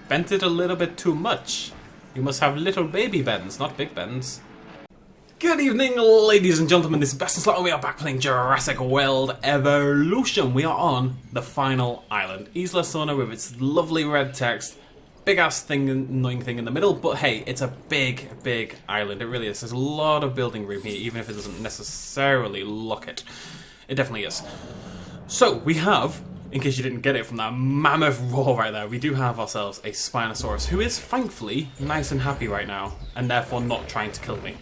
bent it a little bit too much. You must have little baby bends, not big bends. Good evening, ladies and gentlemen, this is BestInSlot and we are back playing Jurassic World Evolution. We are on the final island, Isla Sorna, with its lovely red text. Big ass thing, annoying thing in the middle, but hey, it's a big, big island. It really is. There's a lot of building room here, even if it doesn't necessarily look it. It definitely is. So, we have, in case you didn't get it from that mammoth roar right there, we do have ourselves a Spinosaurus, who is thankfully nice and happy right now, and therefore not trying to kill me.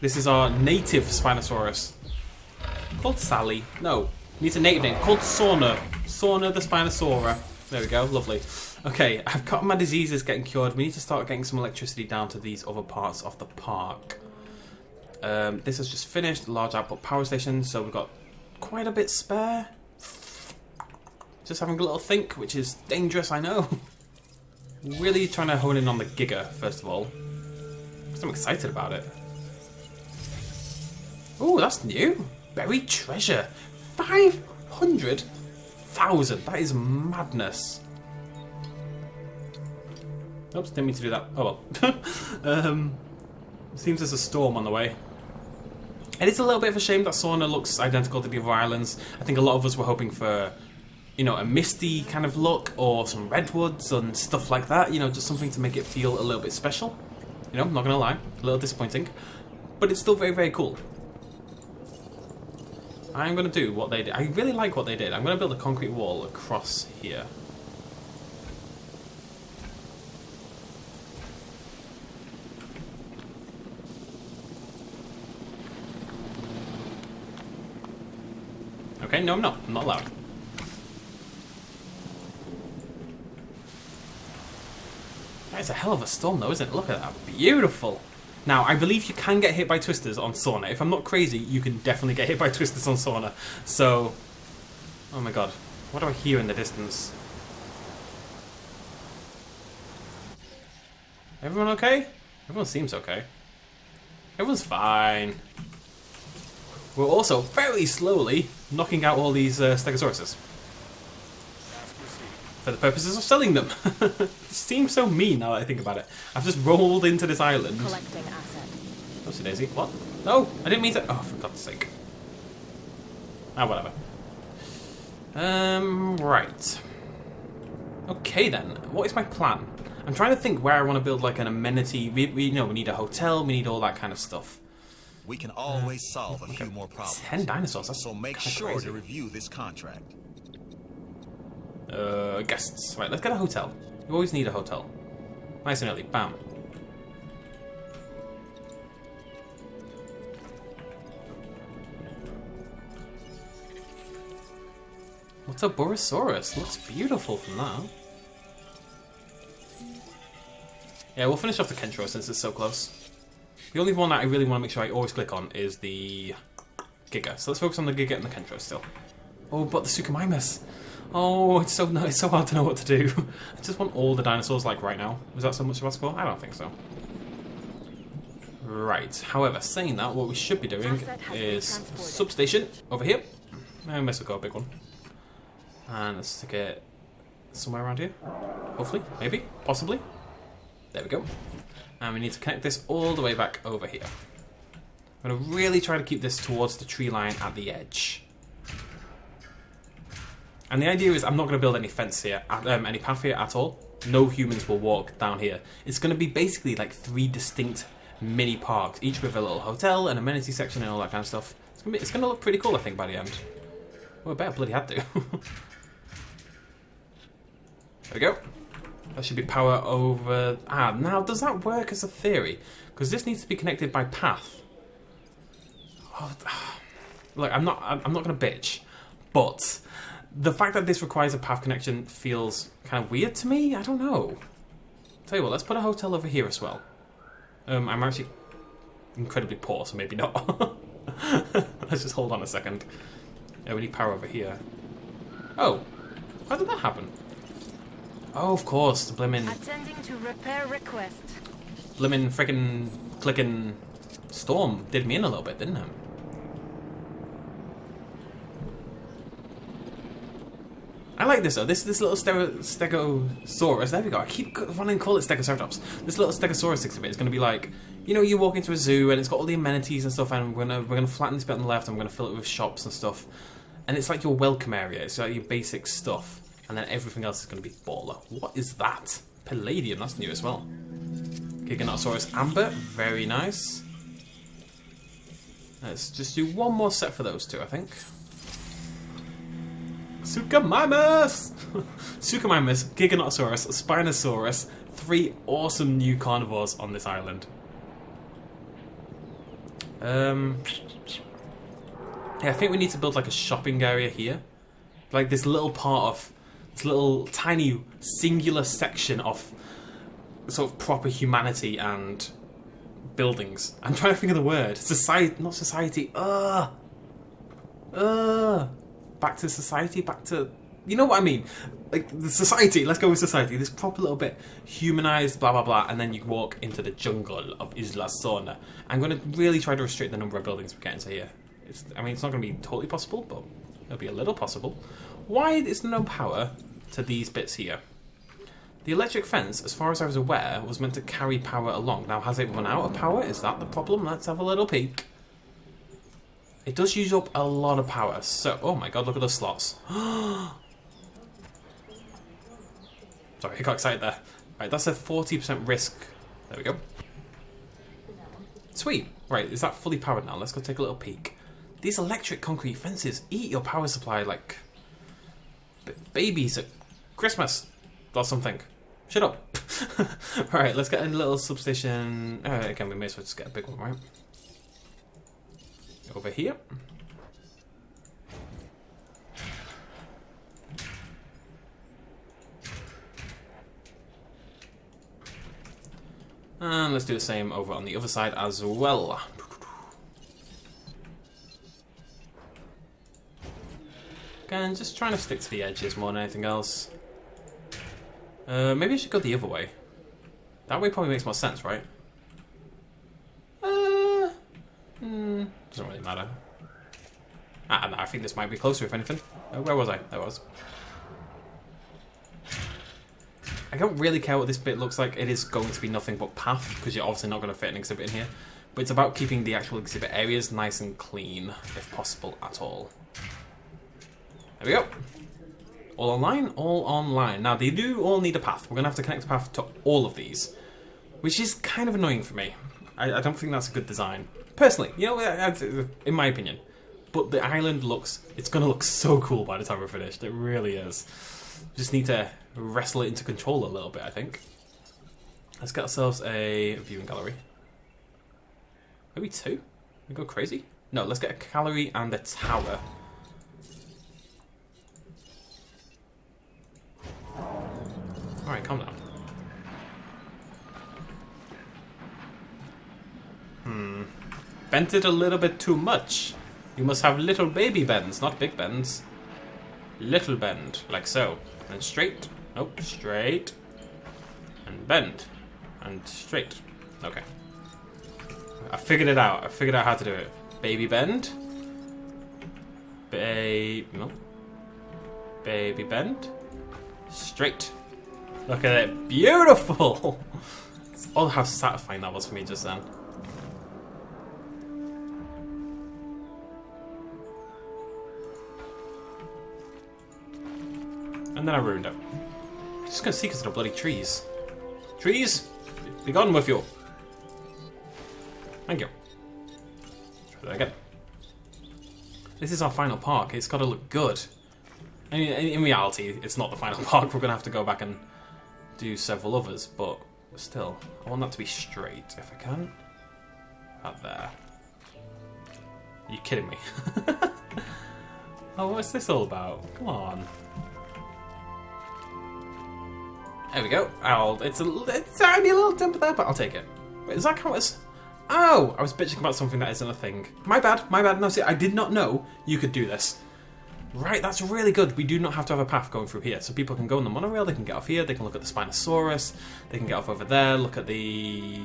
This is our native Spinosaurus, called Sally. No, needs a native name, called Sorna. Sorna the Spinosaura. There we go, lovely. Okay, I've got my diseases getting cured. We need to start getting some electricity down to these other parts of the park. This has just finished, large output power station, so we've got quite a bit spare. Just having a little think, which is dangerous, I know. Really trying to hone in on the Giga, first of all. Because I'm excited about it. Oh, that's new. Buried treasure. 500,000. That is madness. Oops, didn't mean to do that. Oh well. Seems there's a storm on the way. It is a little bit of a shame that Sorna looks identical to the other islands. I think a lot of us were hoping for, you know, a misty kind of look or some redwoods and stuff like that. You know, just something to make it feel a little bit special. You know, I'm not going to lie. A little disappointing. But it's still very, very cool. I'm going to do what they did. I really like what they did. I'm going to build a concrete wall across here. Okay, no I'm not. I'm not allowed. That's a hell of a storm though, isn't it? Look at that. Beautiful. Now, I believe you can get hit by twisters on Sorna. If I'm not crazy, you can definitely get hit by twisters on Sorna. So, oh my god. What do I hear in the distance? Everyone okay? Everyone seems okay. Everyone's fine. We're also very slowly knocking out all these Stegosauruses. For the purposes of selling them. It seems so mean now that I think about it. I've just rolled into this island. Collecting asset. Oopsie daisy. What? No, I didn't mean to. Oh, for God's sake. Ah, whatever. Right. Okay then. What is my plan? I'm trying to think where I want to build like an amenity. We need a hotel. We need all that kind of stuff. We can always solve a few more problems. 10 dinosaurs. That's so make sure crazy. to review this contract. Guests. Right, let's get a hotel. You always need a hotel. Nice and early. Bam. What's a Borosaurus? Looks beautiful from that. Yeah, we'll finish off the Kentro since it's so close. The only one that I really want to make sure I always click on is the Giga. So let's focus on the Giga and the Kentro still. Oh, but the Suchomimus. Oh, it's so hard to know what to do. I just want all the dinosaurs like right now. Was that so much of a score? I don't think so. Right. However, saying that, what we should be doing is substation over here. I must have got a big one. And let's stick it somewhere around here. Hopefully, maybe, possibly. There we go. And we need to connect this all the way back over here. I'm going to really try to keep this towards the tree line at the edge. And the idea is I'm not going to build any fence here, any path here at all. No humans will walk down here. It's going to be basically like 3 distinct mini parks, each with a little hotel, an amenity section and all that kind of stuff. It's going to look pretty cool, I think, by the end. Well, I bet I bloody had to. There we go. That should be power over... Ah, now does that work as a theory? Because this needs to be connected by path. Oh, look, I'm not going to bitch, but the fact that this requires a path connection feels kind of weird to me. I don't know. Tell you what, let's put a hotel over here as well. I'm actually incredibly poor, so maybe not. Let's just hold on a second. Yeah, we need power over here. Oh, how did that happen? Oh, of course, the blimmin'... Attending to repair request. Blimmin' frickin' clickin' storm did me in a little bit, didn't it? I like this though. This little Stegosaurus. There we go. I keep wanting to call it Stegoceratops. This little Stegosaurus exhibit is going to be like, you know, you walk into a zoo and it's got all the amenities and stuff, and we're gonna flatten this bit on the left and we're gonna fill it with shops and stuff. And it's like your welcome area. It's like your basic stuff, and then everything else is going to be baller. What is that? Palladium. That's new as well. Giganotosaurus Amber. Very nice. Let's just do one more set for those two, I think. Suchomimus! Suchomimus, Giganotosaurus, Spinosaurus. 3 awesome new carnivores on this island. Yeah, I think we need to build like a shopping area here. Like this little part of, this little tiny singular section of sort of proper humanity and buildings. I'm trying to think of the word. Society, not society. Back to society, back to... You know what I mean? Like, the society, let's go with society. This proper little bit humanized, blah, blah, blah, and then you walk into the jungle of Isla Sorna. I'm going to really try to restrict the number of buildings we get into here. I mean, it's not going to be totally possible, but it'll be a little possible. Why is there no power to these bits here? The electric fence, as far as I was aware, was meant to carry power along. Now, has it run out of power? Is that the problem? Let's have a little peek. It does use up a lot of power, so... Oh my god, look at those slots. Sorry, I got excited there. Right, that's a 40% risk. There we go. Sweet. Right, is that fully powered now? Let's go take a little peek. These electric concrete fences eat your power supply like... babies at Christmas or something. Shut up. Alright, let's get a little substation. Again, we may as well just get a big one, right? Over here. And let's do the same over on the other side as well. Again, just trying to stick to the edges more than anything else. Maybe I should go the other way. That way probably makes more sense, right? Doesn't really matter. No, I think this might be closer, if anything. Where was I? There was. I don't really care what this bit looks like. It is going to be nothing but path, because you're obviously not going to fit an exhibit in here. But it's about keeping the actual exhibit areas nice and clean, if possible at all. There we go. All online? All online. Now, they do all need a path. We're going to have to connect a path to all of these, which is kind of annoying for me. I don't think that's a good design. Personally, you know, in my opinion. But the island looks... It's going to look so cool by the time we're finished. It really is. Just need to wrestle it into control a little bit, I think. Let's get ourselves a viewing gallery. Maybe 2? We go crazy? No, let's get a gallery and a tower. Alright, calm down. Bent it a little bit too much. You must have little baby bends, not big bends. Little bend, like so. And straight. Nope, straight. And bend. And straight. Okay. I figured it out. I figured out how to do it. Baby bend. No. Baby bend. Straight. Look at it. Beautiful! Oh, how satisfying that was for me just then. And then I ruined it. I'm just gonna see because of the bloody trees. Trees! Be gone with you! Thank you. Try that again. This is our final park. It's gotta look good. I mean, in reality, it's not the final park. We're gonna have to go back and do several others, but still, I want that to be straight if I can. Out there. Are you kidding me? Oh, what's this all about? Come on. There we go. It's a tiny little dimple there, but I'll take it. Wait, does that count as... Oh! I was bitching about something that isn't a thing. My bad, my bad. No, see, I did not know you could do this. Right, that's really good. We do not have to have a path going through here, so people can go on the monorail, they can get off here, they can look at the Spinosaurus, they can get off over there, look at the...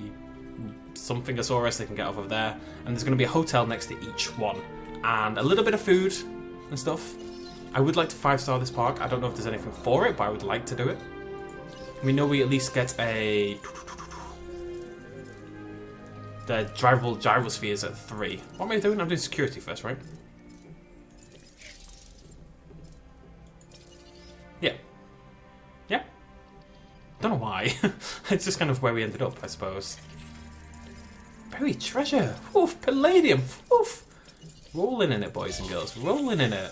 Somethingosaurus, they can get off over there, and there's going to be a hotel next to each one. And a little bit of food and stuff. I would like to 5-star this park. I don't know if there's anything for it, but I would like to do it. We know we at least get the drivable gyrospheres at 3. What am I doing? I'm doing security first, right? Yeah. Yeah. Don't know why. It's just kind of where we ended up, I suppose. Buried treasure. Woof. Palladium. Woof. Rolling in it, boys and girls. Rolling in it.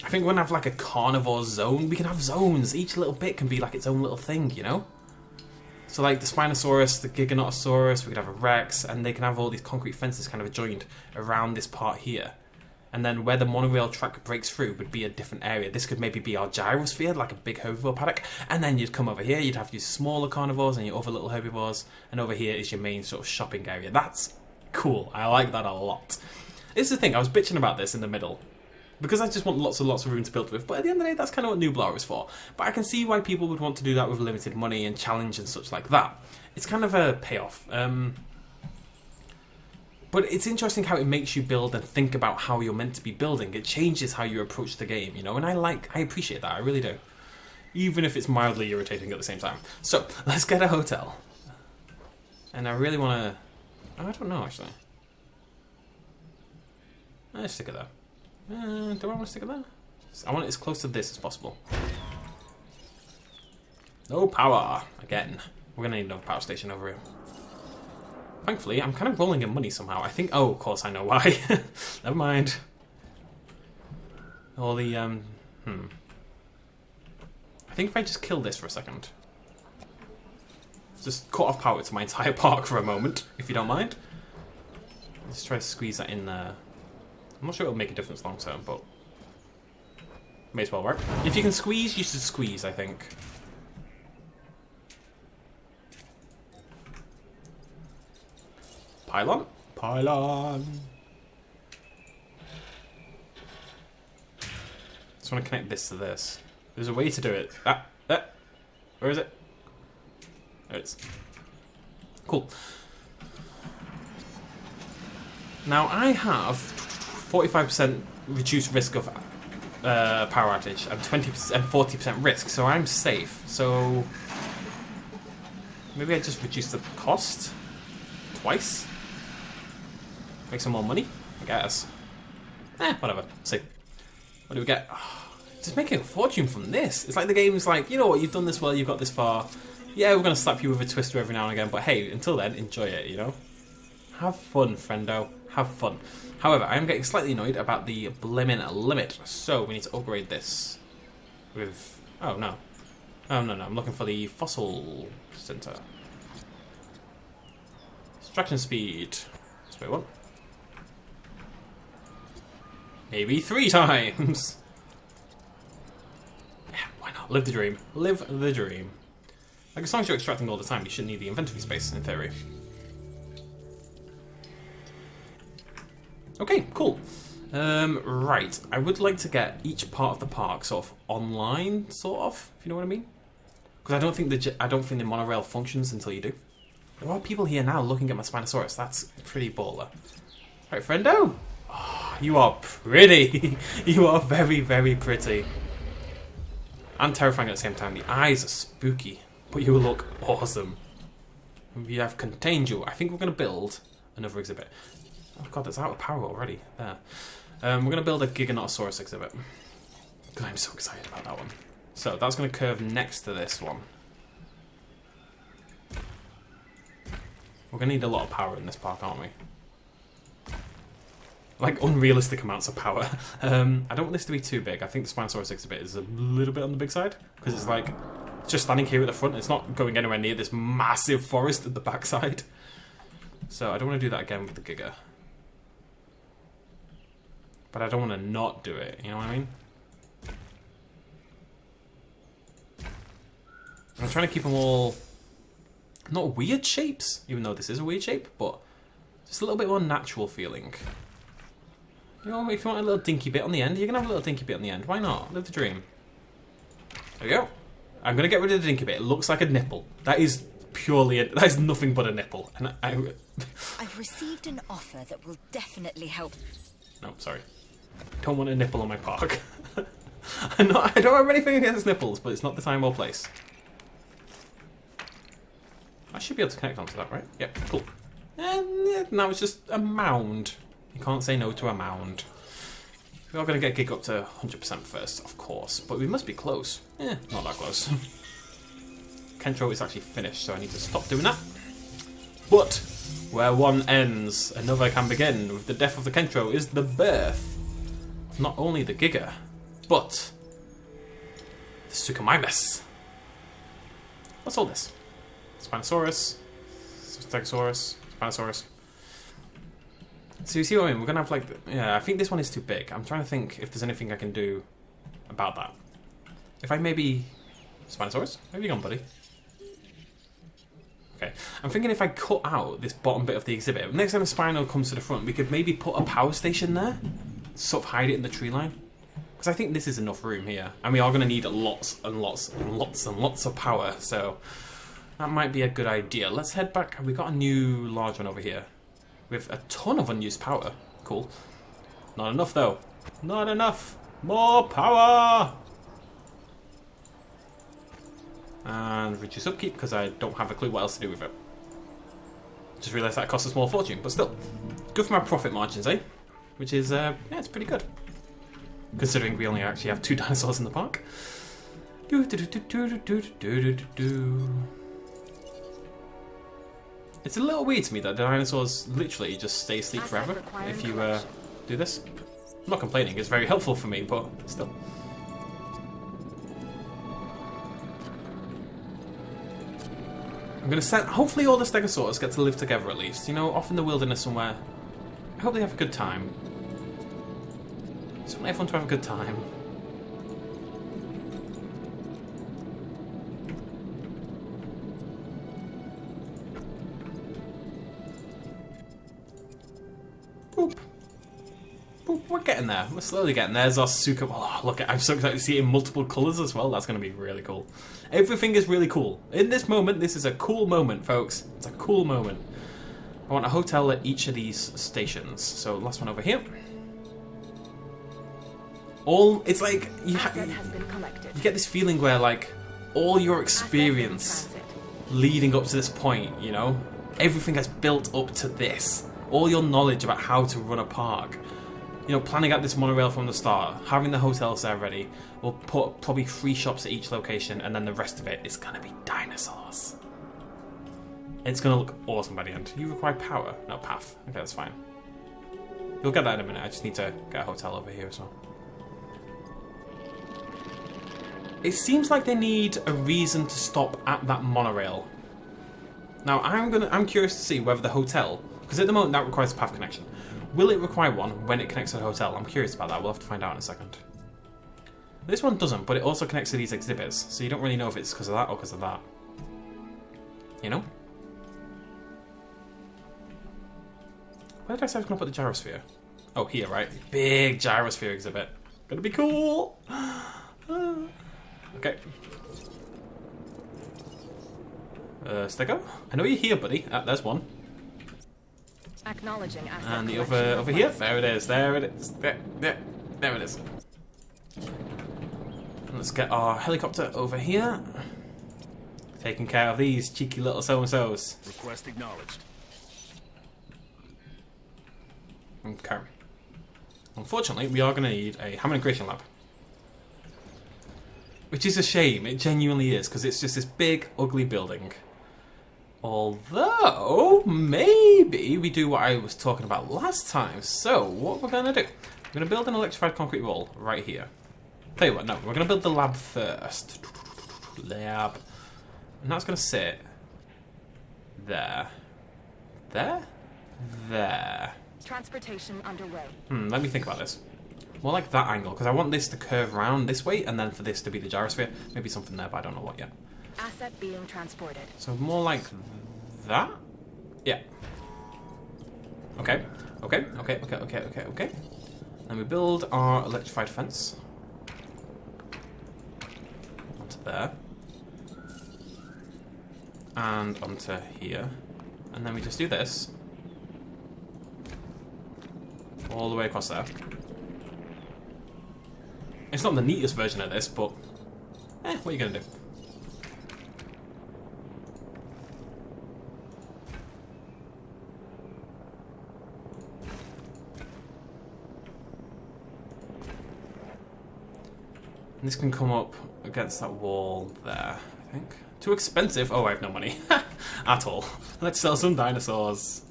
I think we're going to have like a carnivore zone. We can have zones. Each little bit can be like its own little thing, you know? So like the Spinosaurus, the Giganotosaurus, we could have a Rex, and they can have all these concrete fences kind of joined around this part here. And then where the monorail track breaks through would be a different area. This could maybe be our gyrosphere, like a big herbivore paddock. And then you'd come over here, you'd have your smaller carnivores and your other little herbivores. And over here is your main sort of shopping area. That's cool. I like that a lot. This is the thing, I was bitching about this in the middle. Because I just want lots and lots of room to build with. But at the end of the day, that's kind of what Nublar is for. But I can see why people would want to do that with limited money and challenge and such like that. It's kind of a payoff. But it's interesting how it makes you build and think about how you're meant to be building. It changes how you approach the game, you know? And I appreciate that, I really do. Even if it's mildly irritating at the same time. So, let's get a hotel. And I really want to... I don't know, actually. Let's stick it there. Do I want to stick it there? I want it as close to this as possible. No power! Again. We're going to need another power station over here. Thankfully, I'm kind of rolling in money somehow. I think... Oh, of course I know why. Never mind. All the, I think if I just kill this for a second. Just cut off power to my entire park for a moment, if you don't mind. Let's try to squeeze that in there. I'm not sure it'll make a difference long term, but... May as well work. If you can squeeze, you should squeeze, I think. Pylon? Pylon! Just want to connect this to this. There's a way to do it. Where is it? There it is. Cool. Now I have 45% reduced risk of power outage and 20% and 40% risk, so I'm safe. So maybe I just reduce the cost twice. Make some more money, I guess. Whatever. See. What do we get? Oh, just making a fortune from this. It's like the game's like, you know what, you've done this well, you've got this far. Yeah, we're going to slap you with a twister every now and again, but hey, until then, enjoy it, you know? Have fun, friendo. Have fun. However, I am getting slightly annoyed about the blimmin' limit, so we need to upgrade this with... Oh, no. Oh, no, I'm looking for the fossil center. Extraction speed. Let's wait, what? Maybe 3 times! Yeah, why not? Live the dream. Live the dream. Like, as long as you're extracting all the time, you shouldn't need the inventory space, in theory. Okay, cool. Right. I would like to get each part of the park sort of online, sort of, if you know what I mean. Because I don't think the monorail functions until you do. There are people here now looking at my Spinosaurus. That's pretty baller. Right, friendo. Oh, you are pretty. You are very, very pretty. And terrifying at the same time. The eyes are spooky, but you look awesome. We have contained you. I think we're going to build another exhibit. Oh god, that's out of power already. There. We're going to build a Giganotosaurus exhibit. Because I'm so excited about that one. So, that's going to curve next to this one. We're going to need a lot of power in this park, aren't we? Like, unrealistic amounts of power. I don't want this to be too big. I think the Spinosaurus exhibit is a little bit on the big side. Because it's like, just standing here at the front. It's not going anywhere near this massive forest at the backside. So, I don't want to do that again with the Giga. But I don't want to not do it, you know what I mean? I'm trying to keep them all... Not weird shapes, even though this is a weird shape, but just a little bit more natural feeling. You know, if you want a little dinky bit on the end, you can have a little dinky bit on the end. Why not? Live the dream. There we go. I'm going to get rid of the dinky bit. It looks like a nipple. That is purely... that is nothing but a nipple. And I've received an offer that will definitely help. No, sorry. Don't want a nipple on my park. I don't have anything against nipples, but it's not the time or place. I should be able to connect onto that, right? Yep, cool. And now it's just a mound. You can't say no to a mound. We are going to get Gig up to 100% first, of course, but we must be close. Not that close. Kentro is actually finished, so I need to stop doing that. But where one ends, another can begin. With the death of the Kentro is the birth of not only the Giga, but the Suchomimus. What's all this? Spinosaurus, Stegosaurus, Spinosaurus. So you see what I mean? We're gonna have like, yeah, I think this one is too big. I'm trying to think if there's anything I can do about that. If I maybe, Spinosaurus, where have you gone, buddy? Okay, I'm thinking if I cut out this bottom bit of the exhibit, next time a Spino comes to the front, we could maybe put a power station there, sort of hide it in the tree line. Because I think this is enough room here, and we are gonna need lots and lots and lots and lots of power. So that might be a good idea. Let's head back. We got a new large one over here. With a ton of unused power. Cool. Not enough though. Not enough. More power! And reduce upkeep because I don't have a clue what else to do with it. Just realised that costs a small fortune, but still. Good for my profit margins, eh? Which is, yeah, it's pretty good. Considering we only actually have 2 dinosaurs in the park. It's a little weird to me that the dinosaurs literally just stay asleep forever if you do this. I'm not complaining, it's very helpful for me, but still. I'm going to send... Hopefully all the Stegosaurus get to live together at least. You know, off in the wilderness somewhere. I hope they have a good time. I just want everyone to have a good time. Boop. Boop. We're getting there. We're slowly getting there. There's our Suka. Oh, look, I'm so excited to see it in multiple colours as well. That's going to be really cool. Everything is really cool. In this moment, this is a cool moment, folks. It's a cool moment. I want a hotel at each of these stations. So, last one over here. It's like, you get this feeling where, like, all your experience leading up to this point, you know? Everything has built up to this. All your knowledge about how to run a park. You know, planning out this monorail from the start, having the hotels there ready. We'll put probably 3 shops at each location, and then the rest of it is going to be dinosaurs. It's going to look awesome by the end. You require power, no path. Okay, that's fine. You'll get that in a minute. I just need to get a hotel over here as well. It seems like they need a reason to stop at that monorail. Now, I'm curious to see whether the hotel, because at the moment that requires a path connection. Will it require one when it connects to the hotel? I'm curious about that. We'll have to find out in a second. This one doesn't, but it also connects to these exhibits, so you don't really know if it's because of that or because of that. You know? Where did I say I was going to put the gyrosphere? Oh, here, right? Big gyrosphere exhibit. Gonna be cool! Okay. Stego? I know you're here, buddy. There's one. Acknowledging asset and the other over here. There it is. There it is. There it is. Let's get our helicopter over here. Taking care of these cheeky little so-and-sos. Request acknowledged. Okay. Unfortunately, we are going to need a Ham Integration Lab. Which is a shame. It genuinely is, because it's just this big, ugly building. Although, maybe we do what I was talking about last time. So, what we're going to do, we're going to build an electrified concrete wall right here. Tell you what, no, we're going to build the lab first. Lab. And that's going to sit there. There? There. Transportation underway. Let me think about this. More like that angle, because I want this to curve around this way, and then for this to be the gyrosphere. Maybe something there, but I don't know what yet. Asset being transported. So more like that? Yeah. Okay. Okay. Then we build our electrified fence. Onto there. And onto here. And then we just do this. All the way across there. It's not the neatest version of this, but what are you gonna do? And this can come up against that wall there, I think. Too expensive? Oh, I have no money. At all. Let's sell some dinosaurs.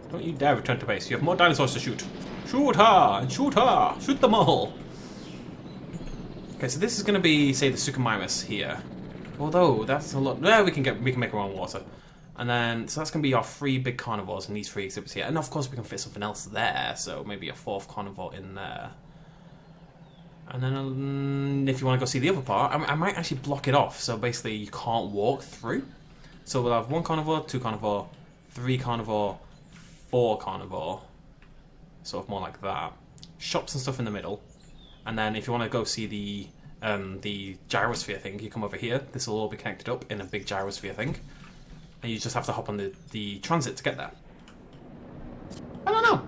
Don't you dare return to base. You have more dinosaurs to shoot. Shoot her! And shoot her! Shoot them all! Okay, so this is going to be, say, the Suchomimus here. Although, that's a lot... Well, we can make our own water. And then, so that's going to be our 3 big carnivores and these 3 exhibits here. And of course we can fit something else there, so maybe a 4th carnivore in there. And then if you want to go see the other part, I might actually block it off, so basically you can't walk through. So we'll have 1 carnivore, 2 carnivore, 3 carnivore, 4 carnivore. Sort of more like that. Shops and stuff in the middle. And then if you want to go see the gyrosphere thing, you come over here. This will all be connected up in a big gyrosphere thing. And you just have to hop on the transit to get there. I don't know.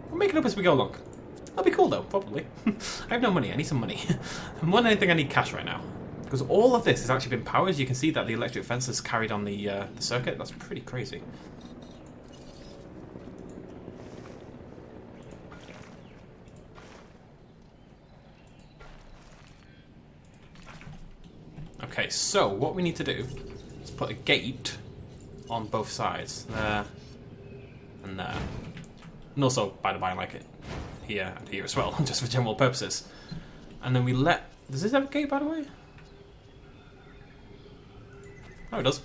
We'll make it up as we go along. That'll be cool though, probably. I have no money, I need some money. More than anything, I need cash right now. Because all of this has actually been powered. You can see that the electric fence is carried on the circuit. That's pretty crazy. Okay, so what we need to do is put a gate on both sides, there and there. And also, by the by, like it here and here as well, just for general purposes. And then we let... Does this have a gate, by the way? Oh, it does.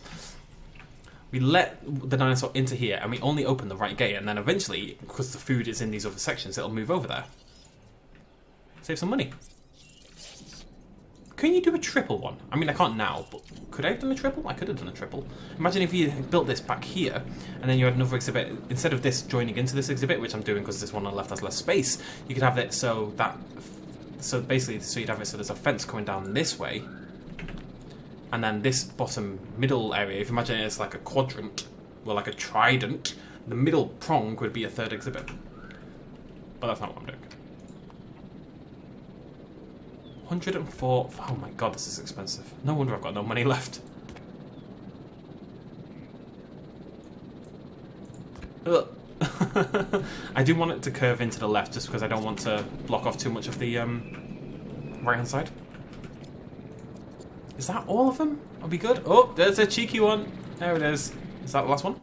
We let the dinosaur into here, and we only open the right gate, and then eventually, because the food is in these other sections, it'll move over there. Save some money. Can you do a triple one? I mean, I can't now, but could I have done a triple? I could have done a triple. Imagine if you built this back here, and then you had another exhibit. Instead of this joining into this exhibit, which I'm doing because this one on the left has less space, you could have it so that... So basically, so you'd have it so there's a fence coming down this way, and then this bottom middle area, if you imagine it as like a quadrant, well, like a trident, the middle prong would be a 3rd exhibit. But that's not what I'm doing. 104... Oh my god, this is expensive. No wonder I've got no money left. Ugh. I do want it to curve into the left just because I don't want to block off too much of the right hand side. Is that all of them? I'll be good. Oh, there's a cheeky one. There it is. Is that the last one?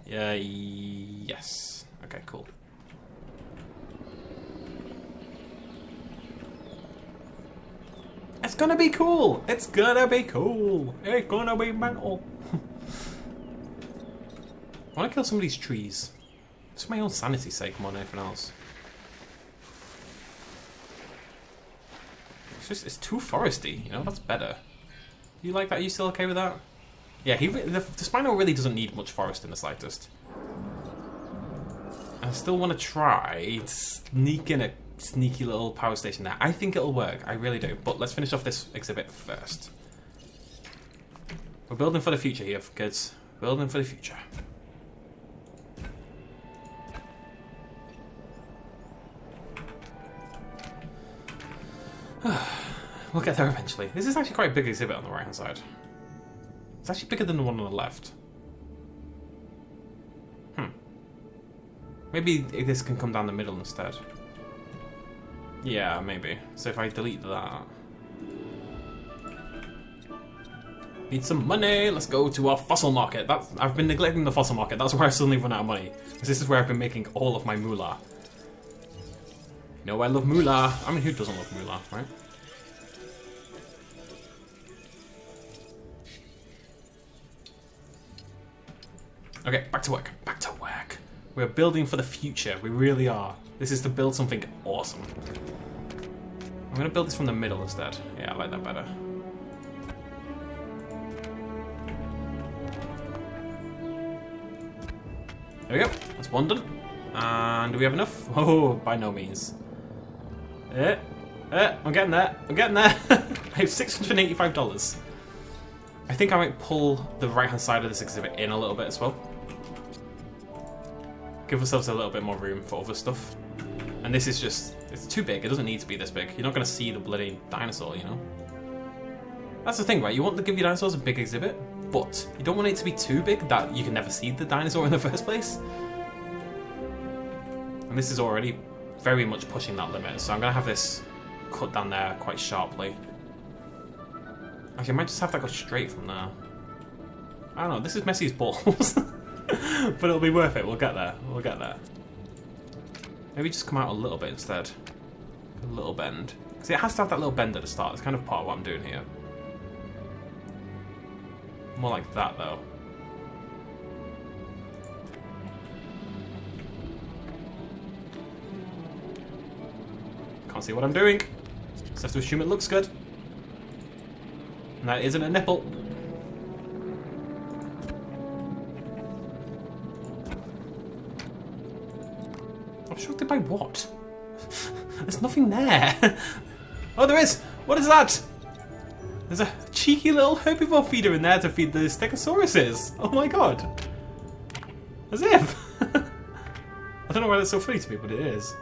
Yeah, yes. Okay, cool. It's gonna be cool! It's gonna be cool! It's gonna be mental! I wanna kill some of these trees. Just for my own sanity's sake more than anything else. It's too foresty, you know, that's better. You like that? Are you still okay with that? Yeah, the Spino really doesn't need much forest in the slightest. I still want to try to sneak in a sneaky little power station there. I think it'll work, I really do. But let's finish off this exhibit first. We're building for the future here, kids. Building for the future. We'll get there eventually. This is actually quite a big exhibit on the right hand side. It's actually bigger than the one on the left. Maybe this can come down the middle instead. Yeah, maybe. So if I delete that... Need some money! Let's go to our fossil market. I've been neglecting the fossil market. That's where I suddenly run out of money. Because this is where I've been making all of my moolah. You know I love moolah. I mean, who doesn't love moolah, right? Okay, back to work. Back to work. We're building for the future. We really are. This is to build something awesome. I'm going to build this from the middle instead. Yeah, I like that better. There we go. That's one done. And do we have enough? Oh, by no means. I'm getting there. I'm getting there. I have $685. I think I might pull the right-hand side of this exhibit in a little bit as well. Give ourselves a little bit more room for other stuff. And this is just... It's too big. It doesn't need to be this big. You're not going to see the bloody dinosaur, you know? That's the thing, right? You want to give your dinosaurs a big exhibit, but you don't want it to be too big that you can never see the dinosaur in the first place. And this is already very much pushing that limit, so I'm going to have this cut down there quite sharply. Actually, I might just have that go straight from there. I don't know, this is messy as balls. But it'll be worth it, we'll get there. We'll get there. Maybe just come out a little bit instead. A little bend. See, it has to have that little bend at the start. It's kind of part of what I'm doing here. More like that, though. Can't see what I'm doing. Just have to assume it looks good. And that isn't a nipple. Obstructed by what? There's nothing there. Oh, there is! What is that? There's a cheeky little herbivore feeder in there to feed the Stegosauruses. Oh my god. As if. I don't know why that's so funny to me, but it is.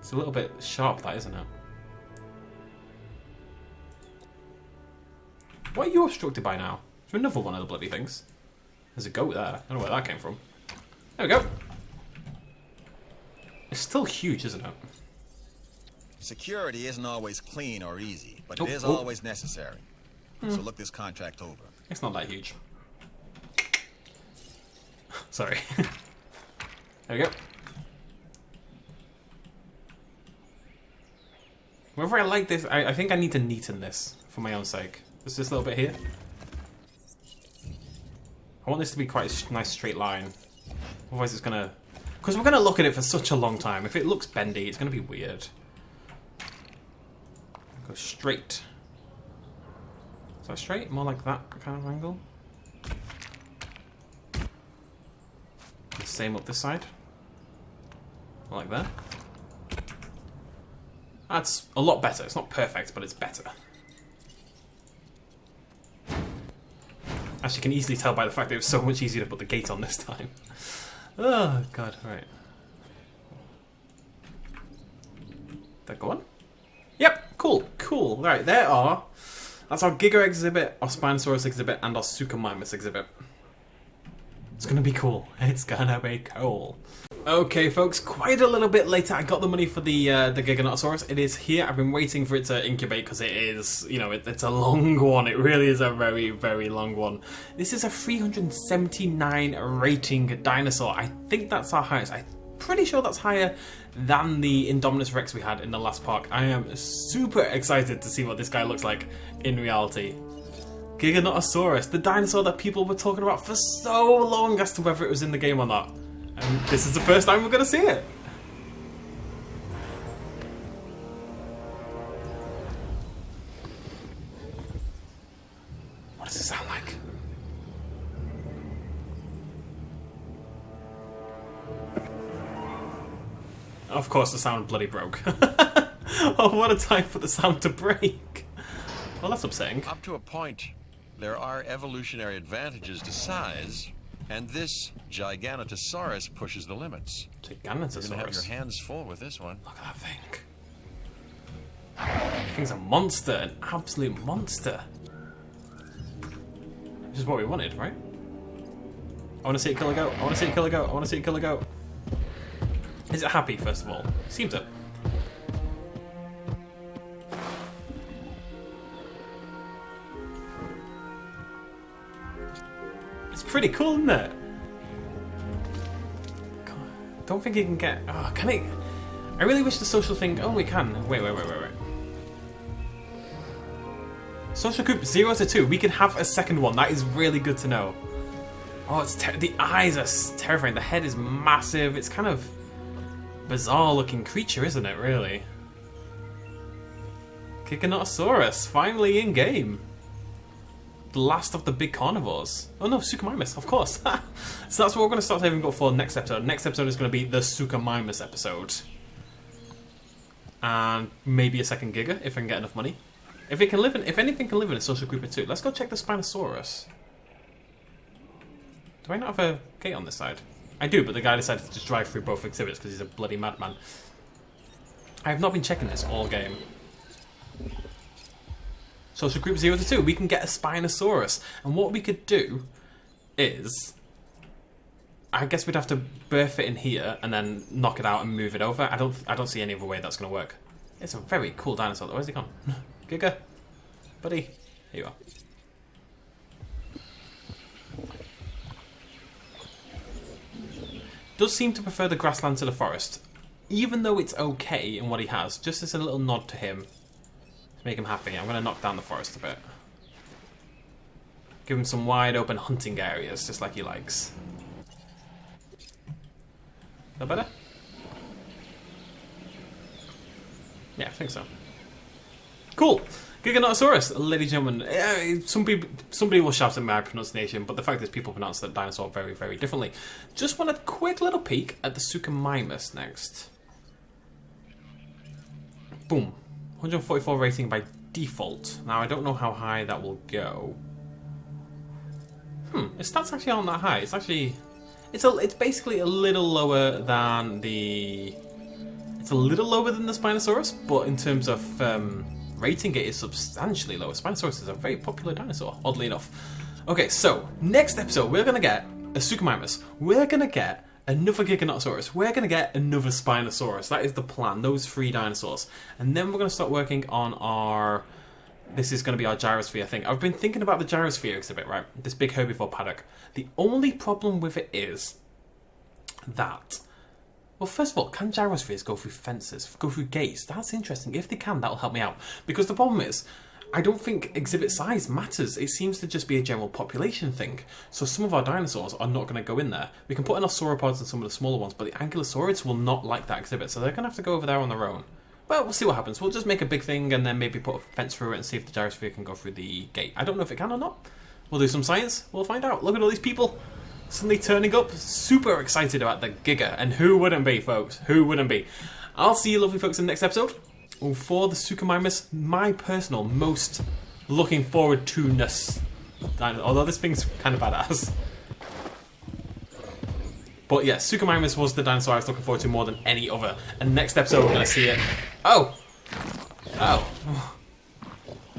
It's a little bit sharp, that, isn't it? What are you obstructed by now? Is there another one of the bloody things? There's a goat there. I don't know where that came from. There we go. It's still huge, isn't it? Security isn't always clean or easy, but it is always necessary. So look this contract over. It's not that huge. Sorry. There we go. Whenever I like this, I think I need to neaten this for my own sake. Just this little bit here. I want this to be quite a nice straight line. Otherwise it's gonna... Because we're gonna look at it for such a long time. If it looks bendy, it's gonna be weird. Go straight. Is that straight? More like that kind of angle. The same up this side. More like that. That's a lot better. It's not perfect, but it's better. As you can easily tell by the fact that it was so much easier to put the gate on this time. Oh, God, right. That go on? Yep, cool, cool. Right, there are... That's our Giga exhibit, our Spinosaurus exhibit, and our Suchomimus exhibit. It's gonna be cool. It's gonna be cool. Okay, folks, quite a little bit later. I got the money for the Giganotosaurus. It is here. I've been waiting for it to incubate because it is, you know, it's a long one. It really is a very, very long one. This is a 379 rating dinosaur. I think that's our highest. I'm pretty sure that's higher than the Indominus Rex we had in the last park. I am super excited to see what this guy looks like in reality. Giganotosaurus, the dinosaur that people were talking about for so long as to whether it was in the game or not. And this is the first time we're going to see it. What does it sound like? Of course the sound bloody broke. Oh, what a time for the sound to break. Well, that's upsetting. Up to a point, there are evolutionary advantages to size. And this Giganotosaurus pushes the limits. Giganotosaurus? You're gonna have your hands full with this one. Look at that thing. That thing's a monster, an absolute monster. Which is what we wanted, right? I want to see it kill a goat. I want to see it kill a goat. I want to see it kill a goat. Is it happy, first of all? Seems it. It's pretty cool, isn't it? God, don't think it can get... Oh, can it... I really wish the social thing... Oh, we can. Wait. Social group 0 to 2. We can have a second one. That is really good to know. Oh, it's the eyes are terrifying. The head is massive. It's kind of bizarre looking creature, isn't it, really? Giganotosaurus, finally in game. The last of the big carnivores. Oh no, Suchomimus, of course. So that's what we're going to start saving up for next episode. Next episode is going to be the Suchomimus episode. And maybe a second Giga, if I can get enough money. If anything can live in a social group of 2. Let's go check the Spinosaurus. Do I not have a gate on this side? I do, but the guy decided to just drive through both exhibits because he's a bloody madman. I have not been checking this all game. So group 0 to 2, we can get a Spinosaurus. And what we could do is... I guess we'd have to birth it in here and then knock it out and move it over. I don't see any other way that's going to work. It's a very cool dinosaur though. Where's he gone? Giga? Buddy? Here you are. Does seem to prefer the grassland to the forest. Even though it's okay in what he has, just as a little nod to him. To make him happy, I'm going to knock down the forest a bit. Give him some wide open hunting areas, just like he likes. Is that better? Yeah, I think so. Cool! Giganotosaurus, ladies and gentlemen. Somebody will shout at my pronunciation, but the fact is people pronounce that dinosaur very, very differently. Just want a quick little peek at the Suchomimus next. Boom. 144 rating by default. Now, I don't know how high that will go. Its stats actually aren't that high. It's actually... It's basically a little lower than the... It's a little lower than the Spinosaurus, but in terms of rating, it is substantially lower. Spinosaurus is a very popular dinosaur, oddly enough. Okay, so, next episode, we're going to get a Suchomimus. We're going to get another Giganotosaurus. We're going to get another Spinosaurus. That is the plan, those 3 dinosaurs. And then we're going to start working on our... This is going to be our Gyrosphere thing. I've been thinking about the Gyrosphere exhibit, right? This big herbivore paddock. The only problem with it is that... Well, first of all, can gyrospheres go through fences, go through gates? That's interesting. If they can, that'll help me out. Because the problem is, I don't think exhibit size matters. It seems to just be a general population thing. So some of our dinosaurs are not going to go in there. We can put in our sauropods and some of the smaller ones, but the ankylosaurids will not like that exhibit, so they're going to have to go over there on their own. Well, we'll see what happens. We'll just make a big thing and then maybe put a fence through it and see if the gyrosphere can go through the gate. I don't know if it can or not. We'll do some science. We'll find out. Look at all these people suddenly turning up. Super excited about the Giga. And who wouldn't be, folks? Who wouldn't be? I'll see you lovely folks in the next episode. For the Suchomimus, my personal most looking forward to-ness. Although this thing's kind of badass. But yeah, Suchomimus was the dinosaur I was looking forward to more than any other. And next episode we're going to see it... Oh!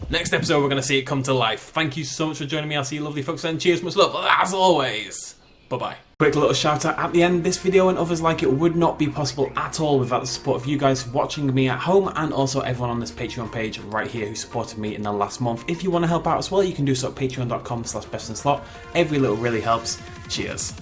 Next episode we're going to see it come to life. Thank you so much for joining me. I'll see you lovely folks and cheers, much love, as always. Bye-bye. Quick little shout out at the end. This video and others like it would not be possible at all without the support of you guys watching me at home and also everyone on this Patreon page right here who supported me in the last month. If you want to help out as well, you can do so at patreon.com/bestinslot. Every little really helps. Cheers.